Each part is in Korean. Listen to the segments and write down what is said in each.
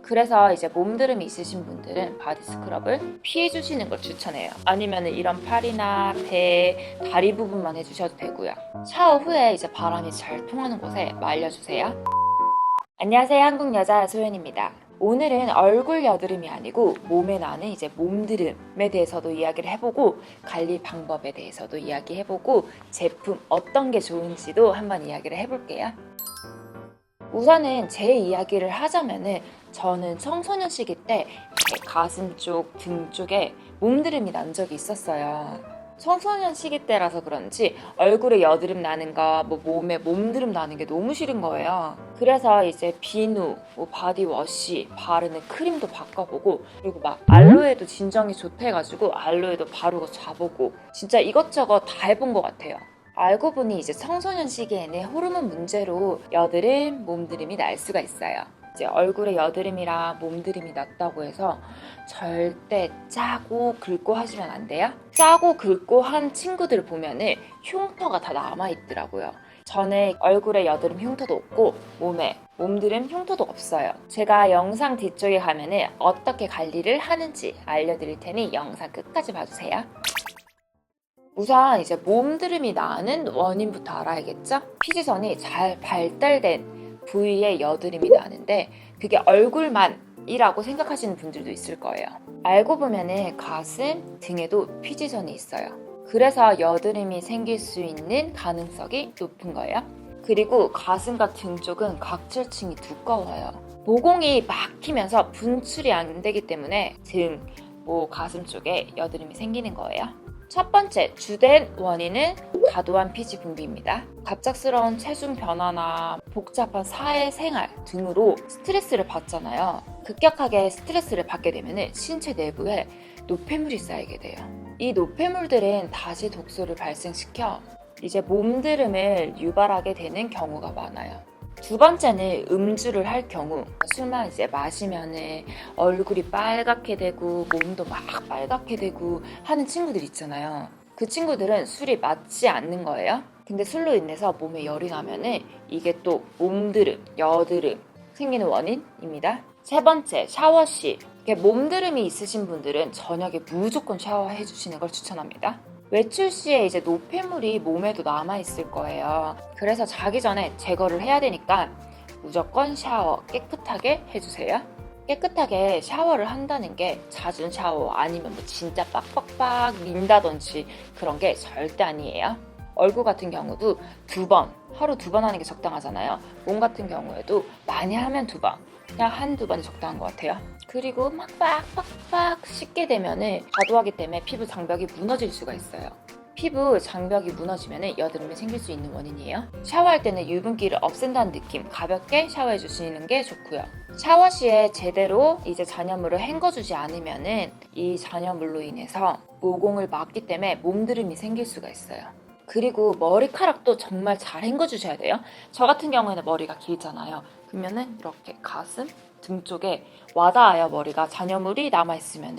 그래서 이제 몸드름이 있으신 분들은 바디 스크럽을 피해 주시는 걸 추천해요. 아니면 이런 팔이나 배, 다리 부분만 해주셔도 되고요. 샤워 후에 이제 바람이 잘 통하는 곳에 말려주세요. 안녕하세요, 한국 여자 소연입니다. 오늘은 얼굴 여드름이 아니고 몸에 나는 이제 몸드름에 대해서도 이야기를 해보고, 관리 방법에 대해서도 이야기해보고, 제품 어떤 게 좋은지도 한번 이야기를 해볼게요. 우선은 제 이야기를 하자면은, 저는 청소년 시기 때 가슴 쪽, 등 쪽에 몸드름이 난 적이 있었어요. 청소년 시기 때라서 그런지 얼굴에 여드름 나는 거, 몸에 몸드름 나는 게 너무 싫은 거예요. 그래서 이제 비누, 바디워시, 바르는 크림도 바꿔보고, 그리고 막 알로에도 진정이 좋다 해가지고 알로에도 바르고 자보고, 진짜 이것저것 다 해본 것 같아요. 알고 보니 이제 청소년 시기에는 호르몬 문제로 여드름, 몸드름이 날 수가 있어요. 이제 얼굴에 여드름이랑 몸드름이 났다고 해서 절대 짜고 긁고 하시면 안 돼요. 짜고 긁고 한 친구들 보면은 흉터가 다 남아있더라고요. 저는 얼굴에 여드름 흉터도 없고 몸에 몸드름 흉터도 없어요. 제가 영상 뒤쪽에 가면은 어떻게 관리를 하는지 알려드릴 테니 영상 끝까지 봐주세요. 우선 이제 몸드름이 나는 원인부터 알아야겠죠? 피지선이 잘 발달된 부위에 여드름이 나는데, 그게 얼굴만이라고 생각하시는 분들도 있을 거예요. 알고 보면은 가슴, 등에도 피지선이 있어요. 그래서 여드름이 생길 수 있는 가능성이 높은 거예요. 그리고 가슴과 등 쪽은 각질층이 두꺼워요. 모공이 막히면서 분출이 안 되기 때문에 등, 가슴 쪽에 여드름이 생기는 거예요. 첫 번째 주된 원인은 과도한 피지 분비입니다. 갑작스러운 체중 변화나 복잡한 사회생활 등으로 스트레스를 받잖아요. 급격하게 스트레스를 받게 되면 신체 내부에 노폐물이 쌓이게 돼요. 이 노폐물들은 다시 독소를 발생시켜 이제 몸드름을 유발하게 되는 경우가 많아요. 두 번째는 음주를 할 경우, 술만 이제 마시면은 얼굴이 빨갛게 되고 몸도 막 빨갛게 되고 하는 친구들 있잖아요. 그 친구들은 술이 맞지 않는 거예요. 근데 술로 인해서 몸에 열이 나면은 이게 또 몸드름, 여드름 생기는 원인입니다. 세 번째, 샤워 시. 몸드름이 있으신 분들은 저녁에 무조건 샤워해 주시는 걸 추천합니다. 외출 시에 이제 노폐물이 몸에도 남아있을 거예요. 그래서 자기 전에 제거를 해야 되니까 무조건 샤워 깨끗하게 해주세요. 깨끗하게 샤워를 한다는 게 잦은 샤워 아니면 진짜 빡빡빡 민다든지 그런 게 절대 아니에요. 얼굴 같은 경우도 하루 두 번 하는 게 적당하잖아요. 몸 같은 경우에도 많이 하면 2번, 그냥 한두 번이 적당한 것 같아요. 그리고 막 빡빡빡 씻게 되면은 과도하기 때문에 피부 장벽이 무너질 수가 있어요. 피부 장벽이 무너지면은 여드름이 생길 수 있는 원인이에요. 샤워할 때는 유분기를 없앤다는 느낌, 가볍게 샤워해 주시는 게 좋고요. 샤워 시에 제대로 이제 잔여물을 헹궈주지 않으면은 이 잔여물로 인해서 모공을 막기 때문에 몸드름이 생길 수가 있어요. 그리고 머리카락도 정말 잘 헹궈주셔야 돼요. 저 같은 경우에는 머리가 길잖아요. 그러면은 이렇게 가슴, 등 쪽에 와닿아요. 머리가 잔여물이 남아있으면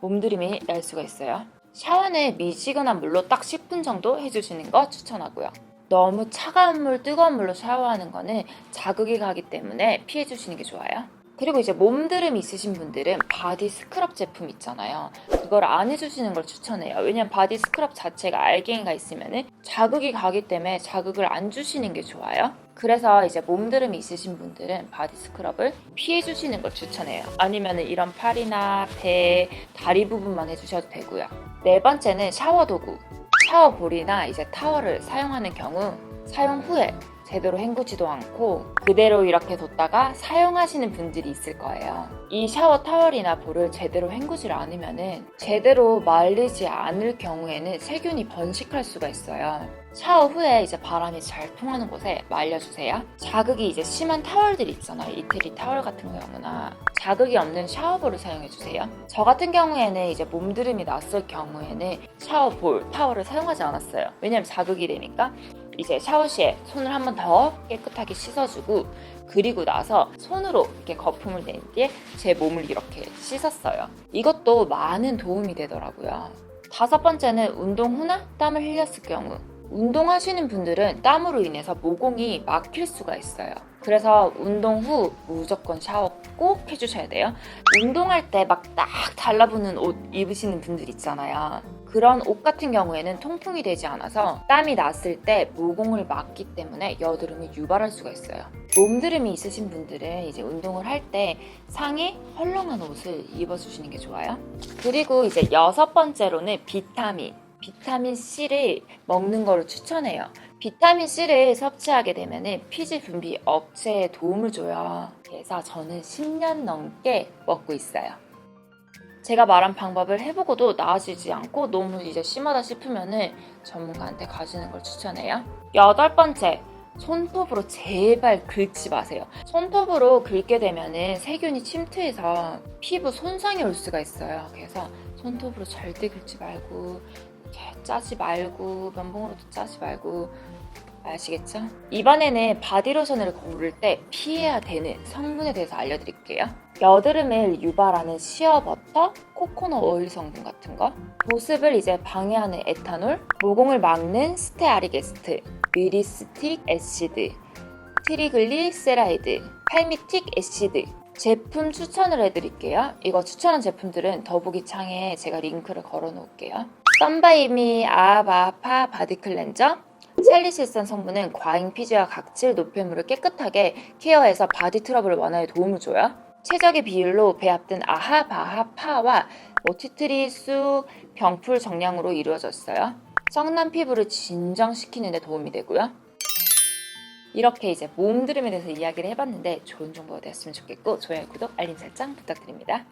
몸드림이 날 수가 있어요. 샤워는 미지근한 물로 딱 10분 정도 해주시는 거 추천하고요. 너무 차가운 물, 뜨거운 물로 샤워하는 거는 자극이 가기 때문에 피해주시는 게 좋아요. 그리고 이제 몸드름 있으신 분들은 바디 스크럽 제품 있잖아요. 그걸 안 해주시는 걸 추천해요. 왜냐면 바디 스크럽 자체가 알갱이가 있으면 자극이 가기 때문에 자극을 안 주시는 게 좋아요. 그래서 이제 몸드름이 있으신 분들은 바디 스크럽을 피해주시는 걸 추천해요. 아니면 이런 팔이나 배, 다리 부분만 해주셔도 되고요. 네 번째는 샤워 도구. 샤워볼이나 이제 타월을 사용하는 경우 사용 후에 제대로 헹구지도 않고 그대로 이렇게 뒀다가 사용하시는 분들이 있을 거예요. 이 샤워 타월이나 볼을 제대로 헹구질 않으면 제대로 말리지 않을 경우에는 세균이 번식할 수가 있어요. 샤워 후에 이제 바람이 잘 통하는 곳에 말려주세요. 자극이 이제 심한 타월들이 있잖아요. 이태리 타월 같은 경우나 자극이 없는 샤워볼을 사용해주세요. 저 같은 경우에는 이제 몸드름이 났을 경우에는 샤워볼, 타월을 사용하지 않았어요. 왜냐면 자극이 되니까. 이제 샤워 시에 손을 한 번 더 깨끗하게 씻어주고, 그리고 나서 손으로 이렇게 거품을 낸 뒤에 제 몸을 이렇게 씻었어요. 이것도 많은 도움이 되더라고요. 다섯 번째는 운동 후나 땀을 흘렸을 경우. 운동하시는 분들은 땀으로 인해서 모공이 막힐 수가 있어요. 그래서 운동 후 무조건 샤워 꼭 해주셔야 돼요. 운동할 때 막 딱 달라붙는 옷 입으시는 분들 있잖아요. 그런 옷 같은 경우에는 통풍이 되지 않아서 땀이 났을 때 모공을 막기 때문에 여드름이 유발할 수가 있어요. 몸드름이 있으신 분들은 이제 운동을 할 때 상의 헐렁한 옷을 입어주시는 게 좋아요. 그리고 이제 6번째로는 비타민 C를 먹는 거를 추천해요. 비타민 C를 섭취하게 되면 피지 분비 억제에 도움을 줘요. 그래서 저는 10년 넘게 먹고 있어요. 제가 말한 방법을 해보고도 나아지지 않고 너무 이제 심하다 싶으면 전문가한테 가시는 걸 추천해요. 8번째, 손톱으로 제발 긁지 마세요. 손톱으로 긁게 되면 세균이 침투해서 피부 손상이 올 수가 있어요. 그래서 손톱으로 절대 긁지 말고 이렇게 짜지 말고 면봉으로도 짜지 말고 아시겠죠? 이번에는 바디로션을 고를 때 피해야 되는 성분에 대해서 알려드릴게요. 여드름을 유발하는 시어버터, 코코넛 오일 성분 같은 거, 보습을 이제 방해하는 에탄올, 모공을 막는 스테아리게스트, 미리스틱 애시드, 트리글리세라이드, 팔미틱 애시드 제품 추천을 해드릴게요. 이거 추천한 제품들은 더보기창에 제가 링크를 걸어 놓을게요. 썬바이미 아바파 바디 클렌저, 찰리실산 성분은 과잉 피지와 각질, 노폐물을 깨끗하게 케어해서 바디 트러블 완화에 도움을 줘요. 최적의 비율로 배합된 아하바하파와 티트리수 병풀 정량으로 이루어졌어요. 썩난 피부를 진정시키는 데 도움이 되고요. 이렇게 이제 몸드름에 대해서 이야기를 해봤는데 좋은 정보가 되었으면 좋겠고 좋아요, 구독, 알림 설정 부탁드립니다.